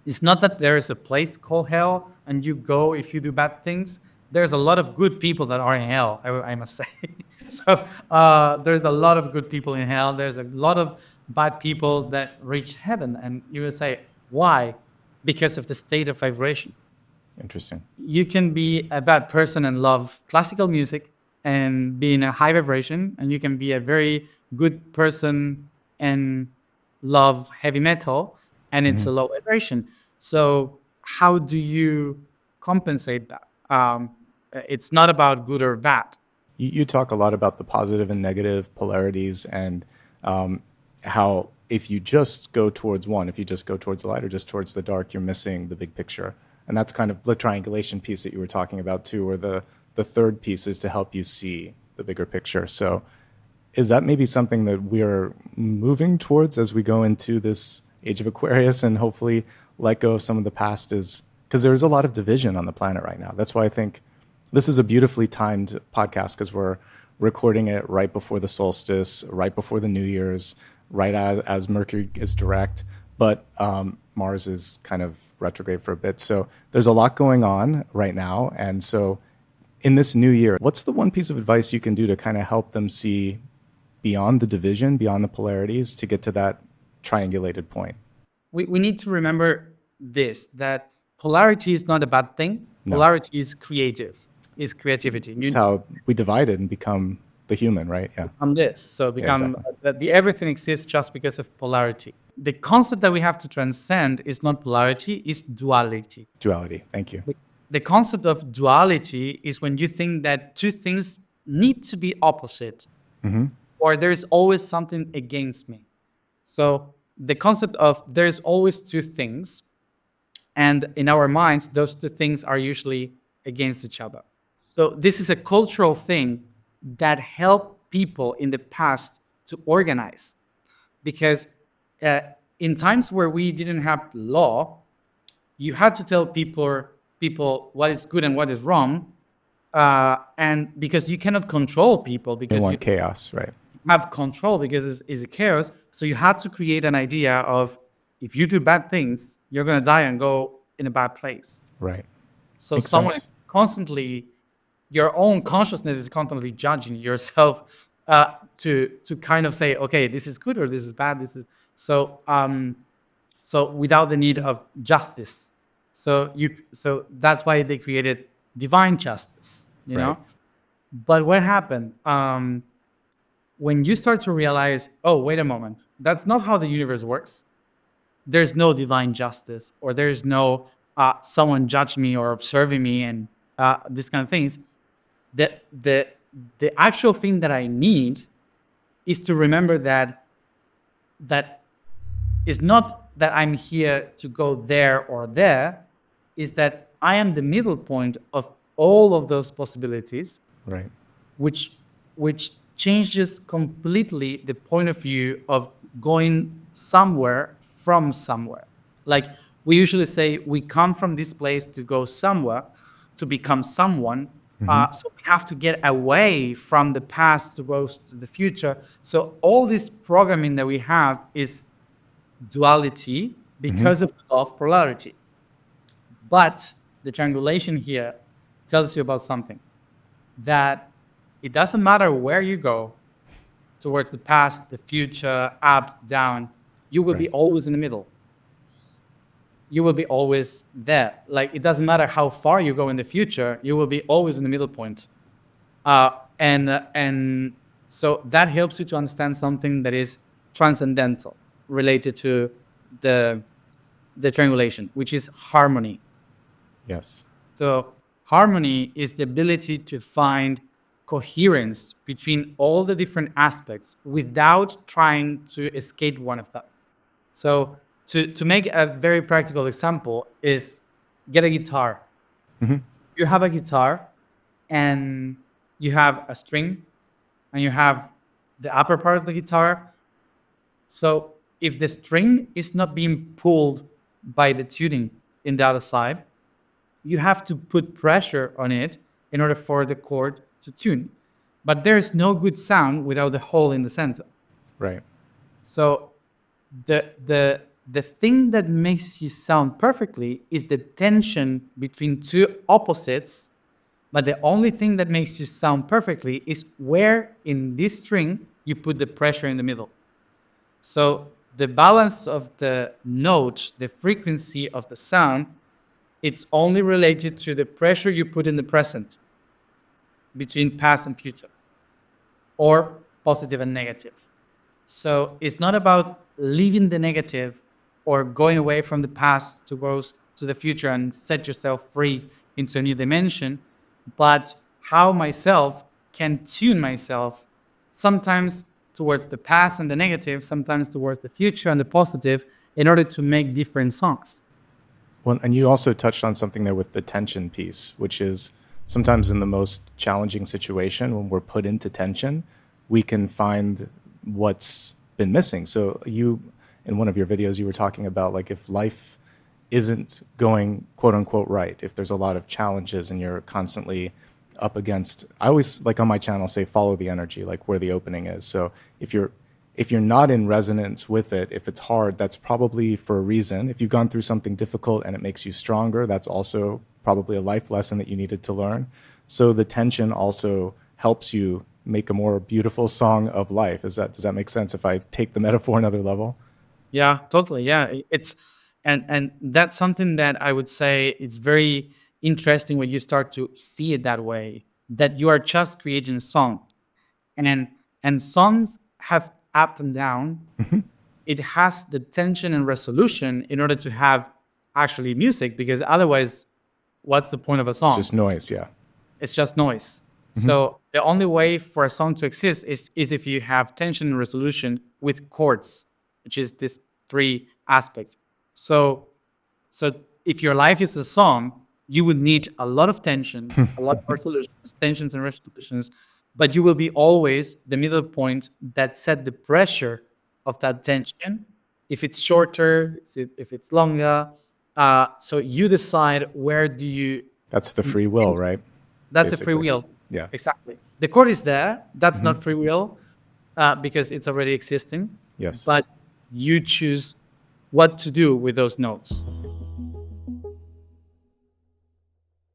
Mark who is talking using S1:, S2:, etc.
S1: It's not that there is a place called hell and you go if you do bad things. There's a lot of good people that are in hell, I must say. So there's a lot of good people in hell. There's a lot of bad people that reach heaven. And you will say, why? Because of the state of vibration.
S2: Interesting.
S1: You can be a bad person and love classical music and be in a high vibration, and you can be a very good person and love heavy metal and it's a low vibration. So how do you compensate that? It's not about good or bad.
S2: You talk a lot about the positive and negative polarities and how if you just go towards one, if you just go towards the light or just towards the dark, you're missing the big picture. And that's kind of the triangulation piece that you were talking about too, or the third piece is to help you see the bigger picture. So is that maybe something that we are moving towards as we go into this age of Aquarius and hopefully let go of some of the past? Is because there's a lot of division on the planet right now. That's why I think this is a beautifully timed podcast because we're recording it right before the solstice, right before the New Year's, right as Mercury is direct, but Mars is kind of retrograde for a bit. So there's a lot going on right now. And so in this new year, what's the one piece of advice you can do to kind of help them see beyond the division, beyond the polarities to get to that triangulated point?
S1: We need to remember this, that polarity is not a bad thing.
S2: No.
S1: Polarity is creative, is creativity.
S2: It's how we divide it and become the human, right? Yeah.
S1: Become this. So become
S2: exactly.
S1: that the everything exists just because of polarity. The concept that we have to transcend is not polarity, is duality.
S2: Duality. Thank you.
S1: The concept of duality is when you think that two things need to be opposite, or there's always something against me. So the concept of there's always two things, and in our minds, those two things are usually against each other. So this is a cultural thing that helped people in the past to organize, because in times where we didn't have law, you had to tell people what is good and what is wrong, and because you cannot control people,
S2: They
S1: because
S2: want
S1: you
S2: chaos, right?
S1: have control, because it's a chaos. So you had to create an idea of, if you do bad things, you're gonna die and go in a bad place.
S2: Right.
S1: So
S2: Makes
S1: someone
S2: sense.
S1: is constantly, your own consciousness is constantly judging yourself to kind of say, okay, this is good or this is bad. This is so so without the need of justice. So that's why they created divine justice, you
S2: Right.
S1: know. But what happened when you start to realize, oh, wait a moment, that's not how the universe works. There's no divine justice, or there's no someone judging me or observing me and these kind of things. The, the, the actual thing that I need is to remember that is not that I'm here to go there or there, is that I am the middle point of all of those possibilities,
S2: Right.
S1: which changes completely the point of view of going somewhere from somewhere. Like we usually say, we come from this place to go somewhere, to become someone. So we have to get away from the past to go to the future. So all this programming that we have is duality because of polarity. But the triangulation here tells you about something, that it doesn't matter where you go, towards the past, the future, up, down, you will be
S2: Right.
S1: always in the middle. You will be always there. Like it doesn't matter how far you go in the future, you will be always in the middle point. And so that helps you to understand something that is transcendental, related to the triangulation, which is harmony.
S2: Yes.
S1: So harmony is the ability to find coherence between all the different aspects without trying to escape one of them. So to make a very practical example is, get a guitar. You have a guitar and you have a string and you have the upper part of the guitar. So if the string is not being pulled by the tuning in the other side, you have to put pressure on it in order for the chord to tune. But there's no good sound without the hole in the center.
S2: Right.
S1: So the the thing that makes you sound perfectly is the tension between two opposites, but the only thing that makes you sound perfectly is where in this string you put the pressure in the middle. So the balance of the note, the frequency of the sound, it's only related to the pressure you put in the present between past and future, or positive and negative. So it's not about leaving the negative or going away from the past to go to the future and set yourself free into a new dimension, but how myself can tune myself sometimes towards the past and the negative, sometimes towards the future and the positive, in order to make different songs.
S2: Well, and you also touched on something there with the tension piece, which is sometimes in the most challenging situation, when we're put into tension, we can find what's been missing. So you, in one of your videos, you were talking about like if life isn't going quote unquote right, if there's a lot of challenges and you're constantly up against, I always like on my channel say follow the energy, like where the opening is. So if you're not in resonance with it, if it's hard, that's probably for a reason. If you've gone through something difficult and it makes you stronger, that's also probably a life lesson that you needed to learn. So the tension also helps you make a more beautiful song of life. Does that make sense if I take the metaphor another level?
S1: Yeah, totally. Yeah, it's and that's something that I would say it's very interesting when you start to see it that way. That you are just creating a song, and and songs have up and down. It has the tension and resolution in order to have actually music, because otherwise, what's the point of a
S2: It's
S1: song?
S2: just noise, yeah.
S1: It's just noise. So the only way for a song to exist is if you have tension and resolution with chords, which is these three aspects. So so if your life is a song, you would need a lot of tensions, a lot of resolutions, tensions and resolutions, but you will be always the middle point that set the pressure of that tension. If it's shorter, if it's longer, so you decide where do you.
S2: That's the free will, right?
S1: That's a free
S2: Basically.
S1: will.
S2: Yeah.
S1: Exactly. The chord is there. That's not free will, because it's already existing.
S2: Yes.
S1: But you choose what to do with those notes.